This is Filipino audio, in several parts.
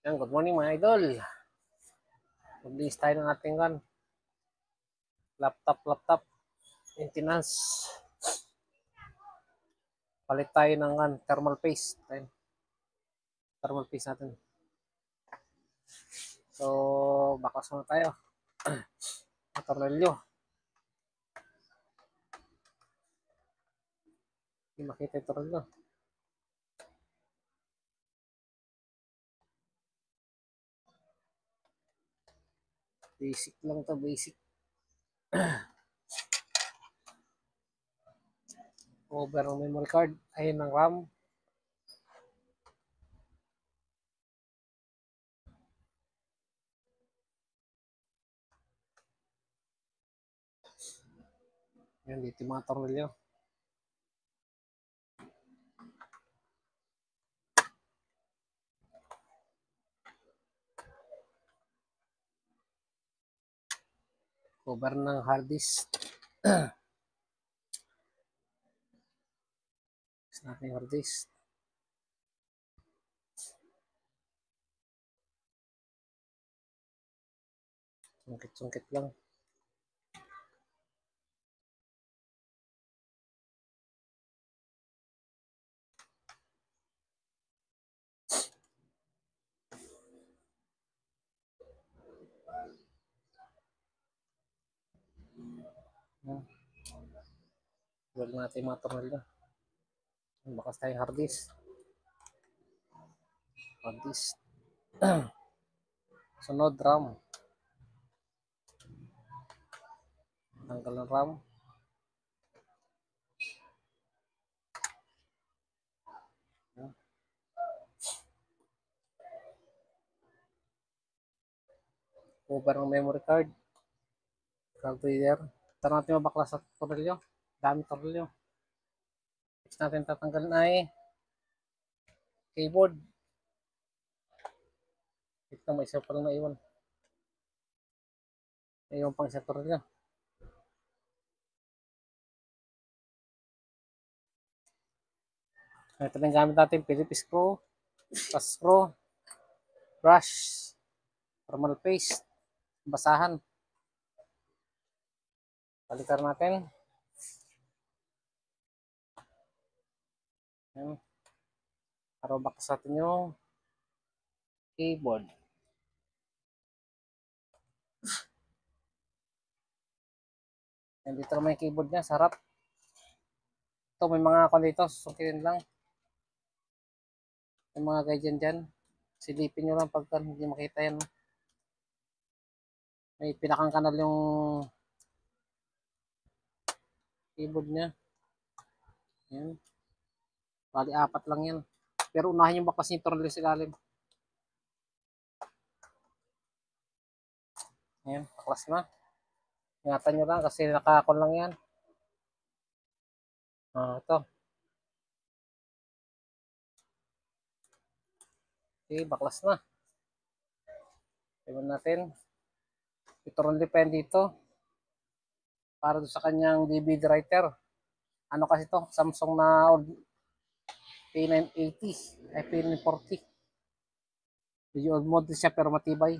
Yan, good morning mga idol. Mag-list tayo ng ating laptop maintenance. Palit tayo ng thermal paste. Thermal paste natin. So, bakas muna tayo. Tornilyo. Hindi makita yung tornilyo. Basic lang to, basic. Over ng memory card. Ayun ng RAM. Yan, dito yung mga tornilyo. Cover ng hard disk. Gusto natin yung hard disk. Sungkit-sungkit lang. Huwag natin yung mga tornilyo. Bakas tayong hard disk. Hard disk. Sunod, RAM. Tanggal ng RAM. Cover ng memory card. Card reader. Ito natin mabaklas sa tornilyo. Dami tornilyo. Next natin tatanggalin ay keyboard. Ito may isa pa lang naiwan. Naiwan pang isa tornilyo. Ito na yung gamit natin. Phillips screw, plus screw, brush, thermal paste, basahan. Balikan natin. Ayan. Para baklas natin yung keyboard. Ayan, dito naman yung keyboard niya, sarap. Ito may mga dito, susukirin lang. May mga ganyan dyan. Silipin nyo lang pagka hindi makita yan. May pinakang kanal yung keyboard niya. Ayan. Bali, 4 lang yan. Pero unahin yung baklas yung tornilyo sa ilalim. Ayan, baklas na. Ingatan nyo lang kasi nakakon lang yan. Ito. Okay, baklas na. Tignan natin. Ito rin depend dito. Para sa kanyang DVD writer. Ano kasi to? Samsung na P980. Ay, P940. Medyo old model siya pero matibay.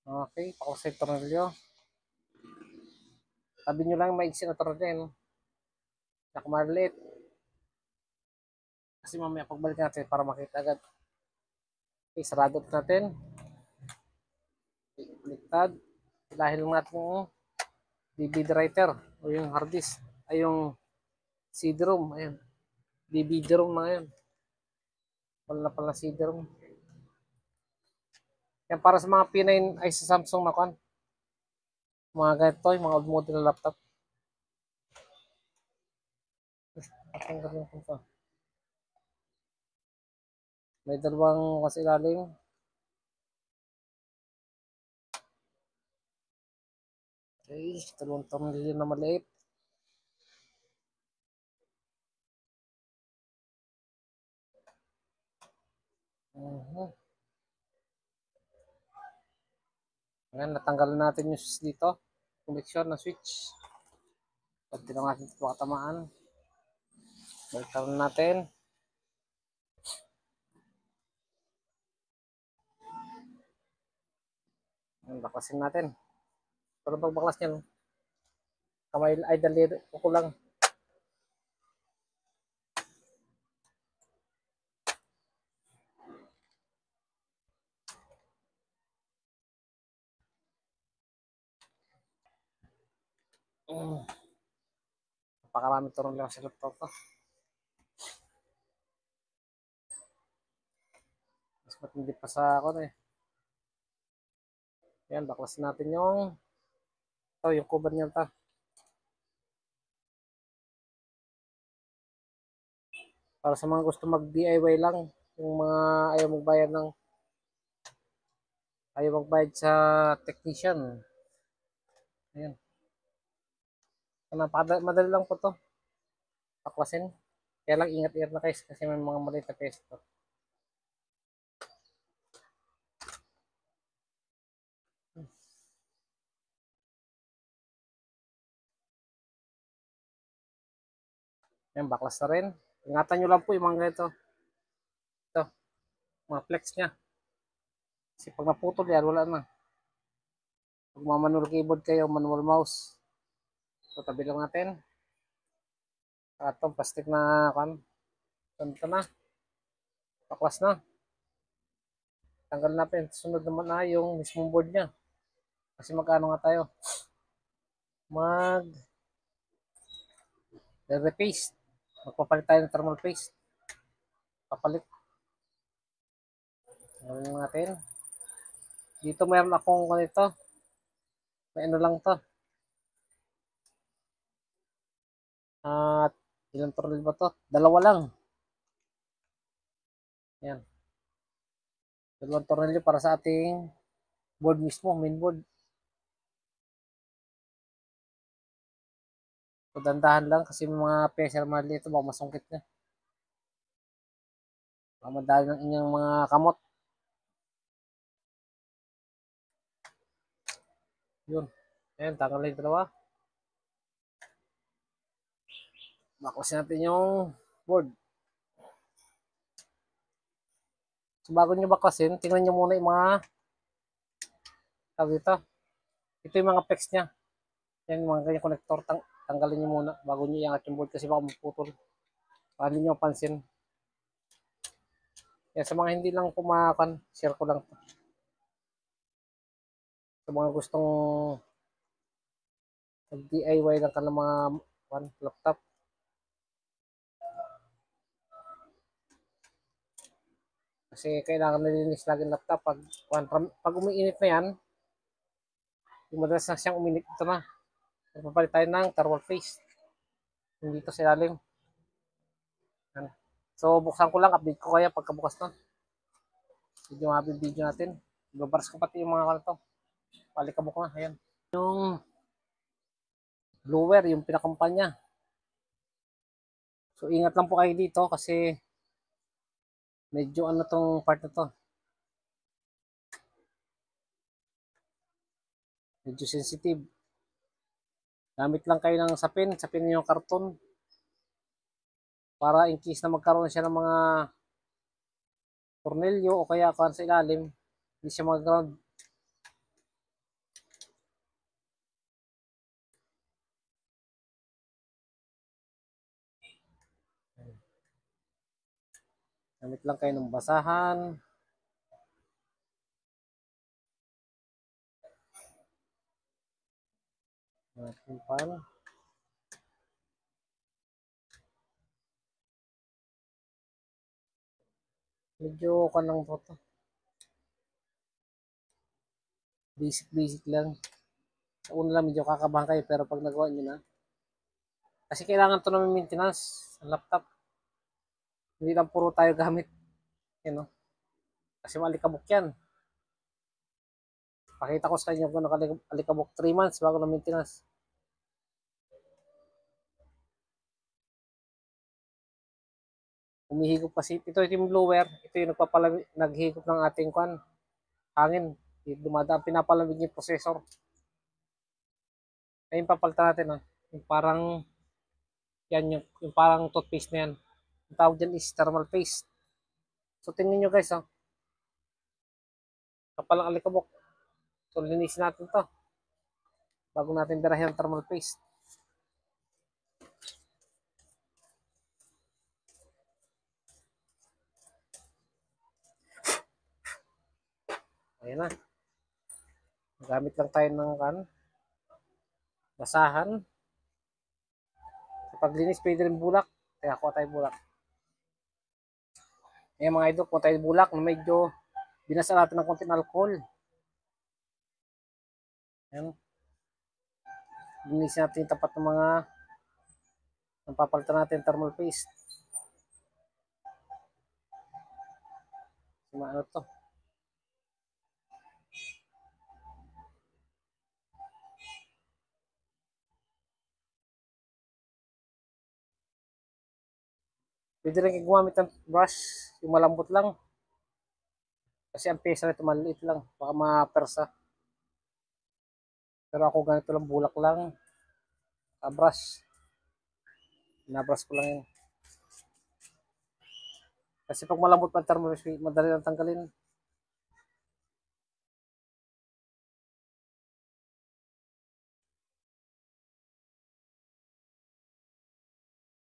Okay, pakusay tornilyo. Tabi nyo lang maigsi na tornilyo. Nakamaliit. Kasi mamaya pagbalik natin para makita agad. Okay, sarado natin. Baliktad. Dahil natin yung DVD writer o yung hard disk. Ay yung CD-ROM. Ayan. DVD-ROM na yan. Wala na pala CD-ROM. Yan para sa mga P9 ay sa Samsung na kan. Mga ganito, yung mga old model na laptop. Ang ganda ko. May dalawang kasi ilalim. Okay, dalawang tornilyo na maliit. Ayan, natanggalan natin yung switch dito. Connection na switch. Pwede lang natin ito makatamaan. Balikan natin. Yan, baklasin natin. Pero pagbaklas niyan, kamay ay daliri ko lang. Napakarami turong lang sa laptop ko. Mas matindi pa sa ako na eh. Yan, baklasin natin yung cover niya ta. Para sa mga gusto mag DIY lang, yung mga ayaw magbayad sa technician. Ayan. Madali lang po to. Baklasin. Kaya lang ingat-ingat na guys kasi may mga maliit na pesto. Ayan, baklas na rin. Ingatan nyo lang po yung mga ganito. Ito, mga flex niya. Kasi pag naputol yan, wala na. Pag manual keyboard kayo, manual mouse. So, tabi lang natin. Itong plastic na kan. Ito na. Baklas na. Tanggal natin. Sunod naman na yung mismong board niya. Kasi magkano nga tayo? Repaste. Magpapalit tayo ng thermal paste. Papalit. Gawin natin. Dito meron akong ganito. May ano lang to. At ilang tornil ba to? Dalawa lang. Yan. Dalawang tornilyo para sa ating board mismo, mainboard. So, dandahan lang kasi mga pressure mali ito, baka masungkit na. Baka madali ng inyong mga kamot. Yun. Ayan, tanggal na yung dalawa. Baklasin natin yung board. So, bago nyo baklasin, tingnan nyo muna yung mga tawag dito. Ito yung mga pegs niya. Yan, mga ganyan connector. Tanggalin nyo muna bago nyo iangat yung board kasi baka maputol. Para hindi nyo pansin. Yan, sa mga hindi lang pumakan, share ko lang. Sa mga gustong DIY lang ka ng mga laptop. Kasi kailangan nilinis lagi ng laptop. Pag umiinit na yan, yung madalas na siyang uminit, ito na. Magpapalit tayo ng thermal paste. Yung dito sa ilalim. So, buksan ko lang. Update ko kaya pagkabukas na. Medyo mabi video natin. Babaras ko pati yung mga kalto. Palikabok na. Ayan. Yung blower, yung pinakampanya. So, ingat lang po kayo dito kasi medyo ano tong part na to. Medyo sensitive. Gamit lang kayo ng sapin. Sapin niyo yung karton. Para in case na magkaroon siya ng mga tornilyo o kaya kuhan sa ilalim, hindi siya mag-ground. Gamit lang kayo ng basahan. Pan. Medyo kanang to. Basic lang. Sa una lang medyo kakabahan kayo pero pag nagawa nyo na. Kasi kailangan to namin maintenance sa laptop. Hindi lang puro tayo gamit. You know? Kasi malikabok yan. Pakita ko sa inyo kung nakalikabok 3 months bago na maintenance. Umihigop kasi. Ito yung blower. Ito yung naghigop ng ating hangin. Dumadaan, pinapalamig yung processor. Ayun, papalitan natin. Yung parang, yan, yung parang toothpaste na yan. Yung tawag dyan is thermal paste. So, tingnan nyo guys, kapal ang alikabok. So, linisin natin to bago natin darahin ang thermal paste. Ayan na. Gamit lang tayo ng basahan. Sa paglinis, pwede rin bulak. Kaya kuha tayo bulak. Ayan mga idol, kuha tayo bulak na medyo binasa natin ng konting alcohol. Ayan. Linisin natin yung tapat ng mga napapalitan natin thermal paste. Ano to? Pwede rin gumamit ng brush, yung malambot lang. Kasi ang pesa nito maliit lang, baka mapersa. Pero ako ganito lang, bulak lang. Brush. Nabrush ko lang yun. Kasi pag malambot pa ang thermal paste, madali lang tanggalin.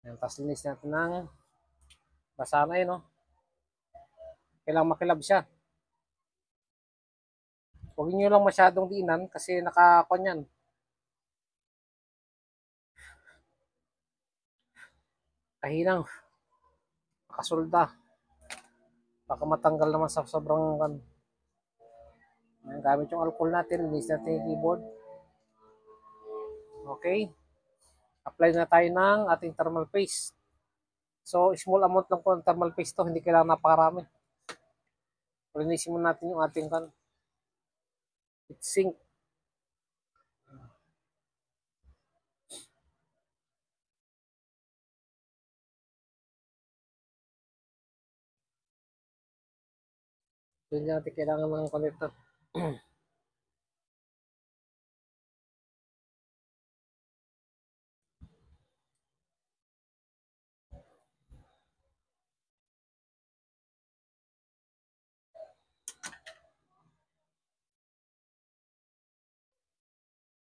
Ayan, tapos linis natin ng basa na yun, no? Kailangan makilab siya. Huwag nyo lang masyadong diinan kasi nakakon yan. Kahinang. Nakasulda. Baka matanggal naman sa sobrang gamit yung alcohol natin. Linis natin yung keyboard. Okay. Apply na tayo ng ating thermal paste. So, small amount lang po ng thermal paste to. Hindi kailangan napakarami. Linisin muna natin yung ating heatsink. Hindi natin kailangan ng connector.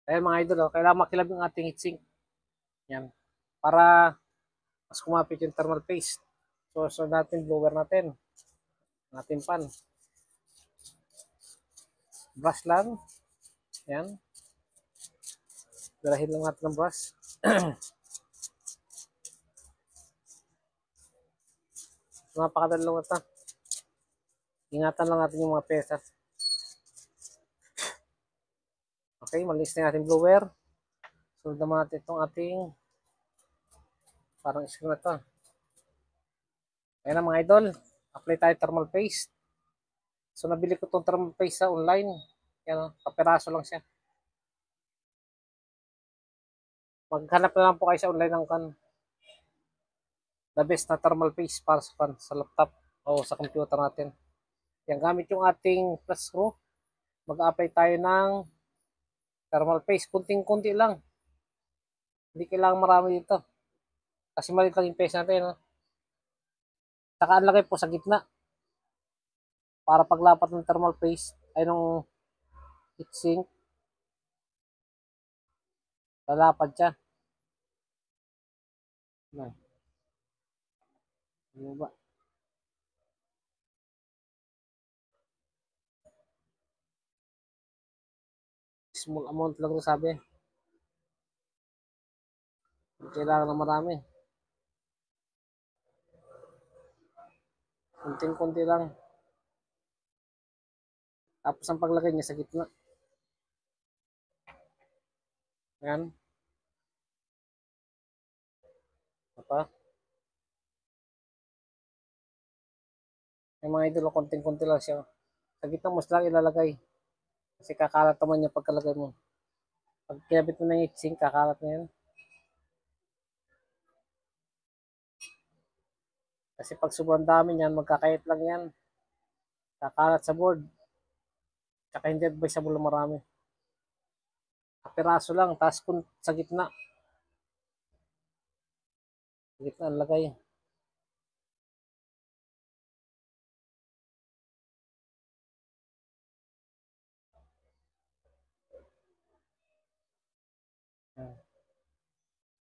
Ayan mga idol, oh, kailangan makilab yung ating heatsink. Yan. Para mas kumapit yung thermal paste. So natin blower natin. Natin pan. Brush lang. Yan. Dalahin lang natin ng brush. Napakadali lang ito. Ingatan lang natin yung mga pesa. Okay, malinis na natin blower. Sunod naman natin itong ating parang screw na ito. Ayan na mga idol. Apply tayo thermal paste. So nabili ko itong thermal paste sa online. Yan, kaperaso lang siya. Maghanap na lang po kayo sa online ng the best na thermal paste para sa laptop o sa computer natin. Yan, gamit yung ating plus screw. Mag-apply tayo ng thermal paste. Kunting-kunti lang. Hindi kailangan marami dito. Kasi maliit lang yung paste natin. No? Saka ang lagay po sa gitna. Para paglapat ng thermal paste ay nung heatsink, lalapad siya. Ano ba? Small amount lang ito sabi. Kailangan na marami. Kunting-kunti lang. Tapos ang paglagay niya sa gitna. Ayan. Apa? Yung mga idol, konting-konti lang siya. Sa gitna mo lang ilalagay. Kasi kakalat naman niya pagkalagay mo. Pag kinabit mo na yung heatsink, kakalat na yan. Kasi pag sobrang dami niyan, magkakayat lang yan. Kakalat sa board. Tsaka hindi advisable na marami. Kapiraso lang, tapos kung sa gitna. Sa gitna ang lagay.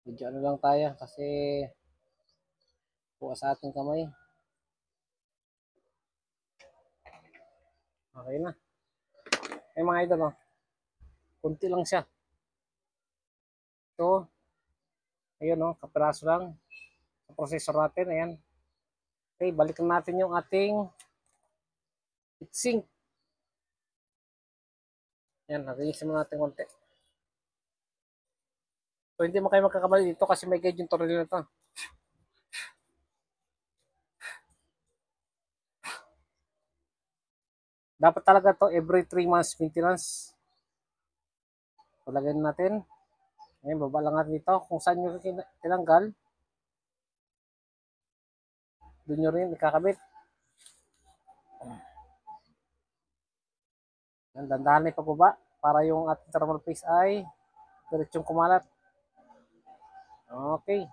Medyo ano lang tayo kasi bukas sa ating kamay. Okay na. Eh mga idol, oh. Kunti lang siya. Ito, ayun, oh, kapiraso lang. Sa processor natin, ayan. Okay, balikan natin yung ating heatsink. Ayan, nag-iisim natin konti. So, hindi mo kayo magkakamali dito kasi may guide yung tornilyo na to. Dapat talaga to every 3 months maintenance. Palagyan natin. Ayan, baba lang natin dito. Kung saan nyo tinanggal, doon nyo rin ikakabit. Ayan, dandahan na ipababa para yung ating thermal paste ay diretsong kumalat. Okay.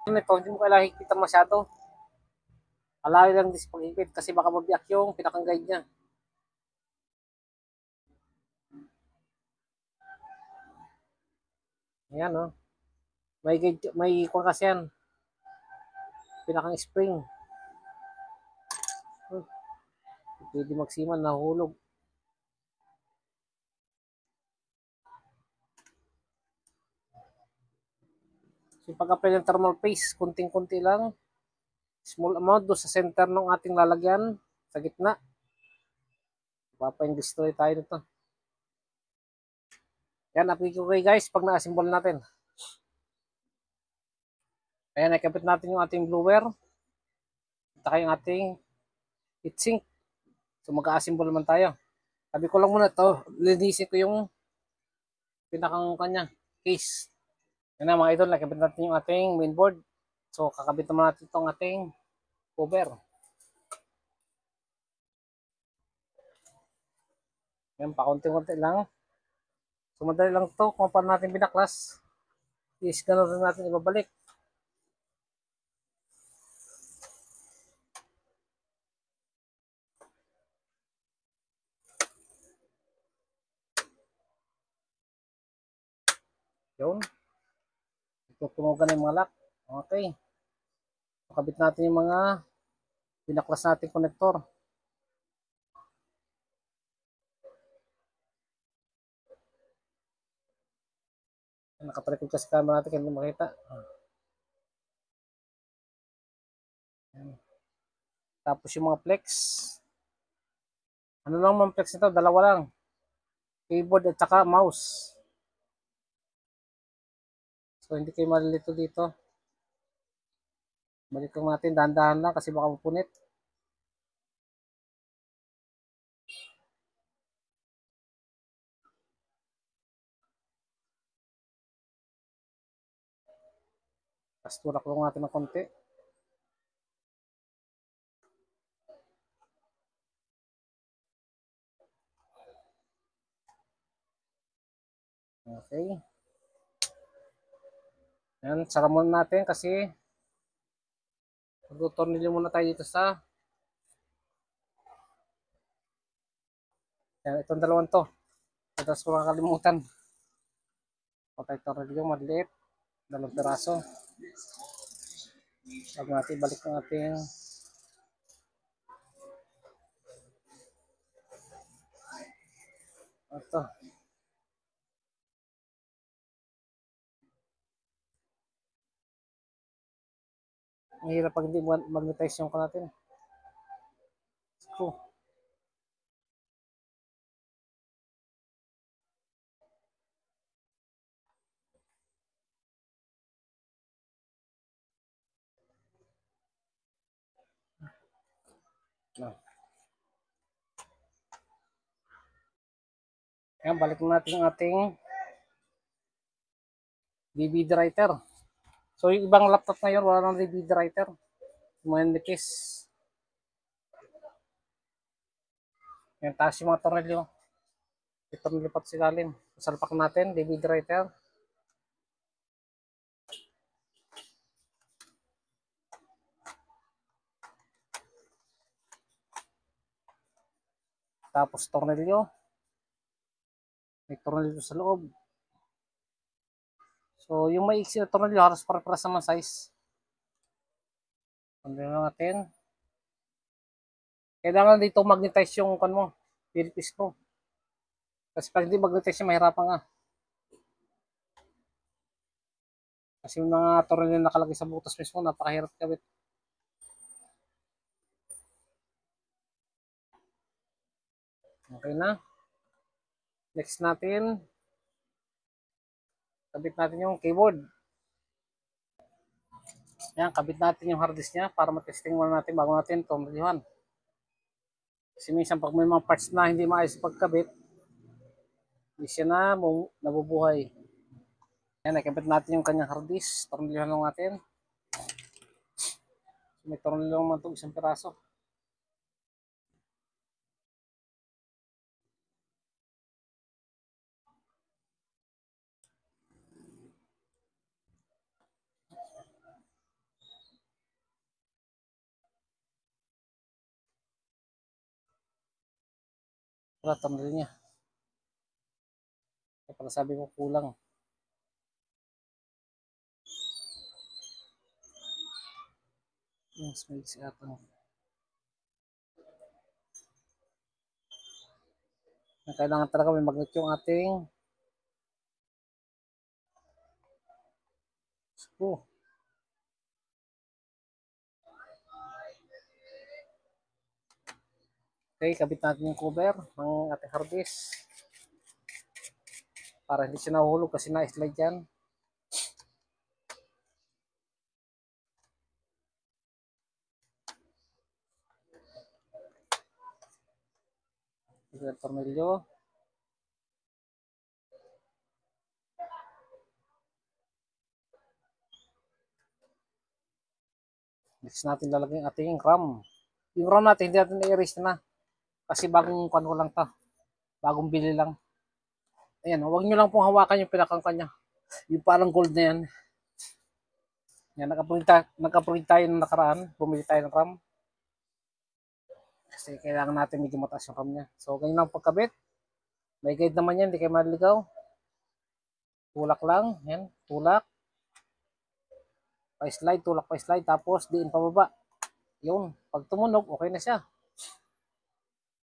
Ito, hindi mo kailangan higpitan masyado. Alawin lang din sa paghigpit kasi baka mabiyak yung pinakang guide niya. Ayan, oh. May guide, may kuha kasi yan. Pinakang spring. Pwede magsiman, nahulog. So, yung pag-apply ng thermal paste, kunting-kunti lang. Small amount do sa center ng ating lalagyan. Sa gitna. Papa-destroy tayo nito. Yan, update ko kayo guys pag na-assemble natin. Ayan, nakapit natin yung ating blower. At yung ating heatsink. So, mag-assemble naman tayo. Sabi ko lang muna to, linisin ko yung pinakang kanya, case. Yan na mga idol, nakapit natin yung ating mainboard. So, kakabit naman natin itong ating cover. Yan, pakunti-kunti lang. So, madali lang to kung paano natin binaklas. Is, ganun rin natin ibabalik. Yun. Tutumugan na yung mga lock. Okay. Pakabit natin yung mga binaklas natin connector. Nakapalikod kasi camera natin kaya hindi makita. Tapos yung mga flex. Ano lang mga flex nito? Dalawa lang. Keyboard at saka mouse. So hindi kayo malilito dito. Balik lang natin. Dahan-dahan lang kasi baka mapunit. Tapos tulak lang natin ng konti. Okay. Yan, sara muna natin kasi mag-tornilyo muna tayo dito sa yan, itong dalawang to. Tapos ko nakakalimutan. Patay tornilyo, maliit. Dalawang piraso. Bago natin balik ng ating ito. Ang hirap pag hindi magnetize yung ko natin. Screw. No. Ayan, balik natin ang ating DVD writer. So, yung ibang laptop ngayon, wala nang DVD writer. Mga nipis. Yan, taas yung mga tornilyo. Ito nilipat sa ilalim. Salpak natin, DVD writer. Tapos tornilyo. May tornilyo sa loob. So, yung maiksi na tornilyo, halos para-para naman size. Tornilyo natin. Kailangan dito magnetize yung kan mo, Philippines mo. Kasi pag hindi magnetize yung mahirapan nga. Kasi yung mga tornilyo na nakalagay sa butas mismo, napakahirap kabit. Okay na. Next natin, kabit natin yung keyboard. Yan, kabit natin yung hard disk niya para matesting muna natin bago natin tornilyohan. Kasi minsan pag may mga parts na hindi maayos pagkabit, hindi siya na nabubuhay. Yan, nakabit natin yung kanyang hard disk. Tornilyohan lang natin. So, may tornilyo naman ito, isang piraso. Wala, tornilyo niya. Kaya pala sabi ko kulang. Yung smell si atang. Kailangan talaga may magnet yung ating screw. Okay, kabit natin yung cover ng ating hard disk. Para hindi siya nahuhulog kasi na-slide yan. Ito yung tornilyo. Next natin lalagay yung ating RAM. Yung RAM natin hindi natin i-erase na. Kasi bagong kuan ko lang to. Bagong bili lang. Ayan, huwag nyo lang pong hawakan yung pinakang kanya. Yung parang gold na yan. Yan, nag-upload tayo ng nakaraan. Bumili tayo ng RAM. Kasi kailangan natin medyo mataas yung RAM niya. So, ganyan lang pagkabit. May guide naman yan, hindi kayo maliligaw. Tulak lang. Yan, tulak. Pa-slide, tulak pa-slide. Tapos, diin pababa. Yun, pag tumunog, okay na siya.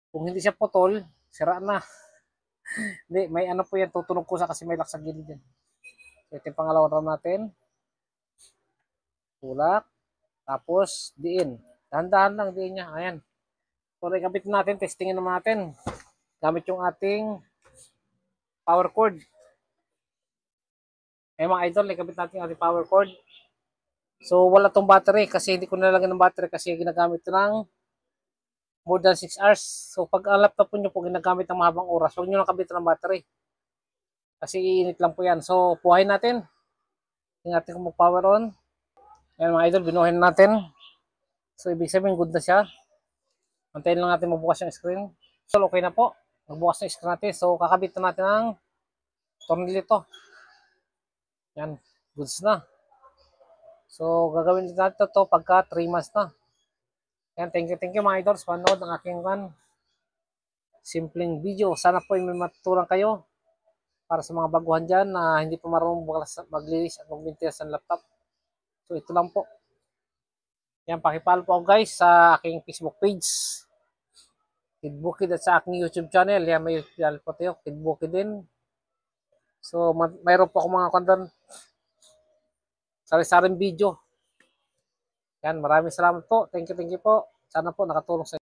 Kung hindi siya putol, sira na. Hindi, may ano po yan, tutunog ko sa kasi may lock sa gilid yan. So, ito yung pangalawang RAM natin. Tulak. Tapos, diin. Dahan-dahan lang, diin niya. Ayan. So, rekabit natin, testingin naman natin. Gamit yung ating power cord. Ayan mga idol, rekabit natin yung ating power cord. So, wala tong battery kasi hindi ko nalagyan ng battery kasi ginagamit ito ng more than 6 hours. So, pag ang laptop nyo po ginagamit ng mahabang oras, huwag nyo lang kabitan ng battery. Kasi iinit lang po yan. So, puhayin natin. Tingnan natin kung mag-power on. Ayan mga idol, binuhin natin. So, ibig sabihin, good na siya. Antayin lang natin mabukas yung screen. So, okay na po. Magbukas na yung screen natin. So, kakabit na natin ang tornilyo ito. Yan, goods na. So, gagawin natin ito pagka 3 months na. Yan, thank you mga idols. Panood ang aking simpleng video. Sana po may matutunan kayo para sa mga baguhan dyan na hindi pa marunong maglinis at mag-maintenance ng laptop. So, ito lang po. Yan, pakipalo po ako guys sa aking Facebook page. Kid Bukid at sa aking YouTube channel. Yan, may YouTube channel po tayo. Kid Bukid din. So, mayroon po ako mga content sari-saring video. Yan, maraming salamat po. Thank you po. Sana po nakatulong sa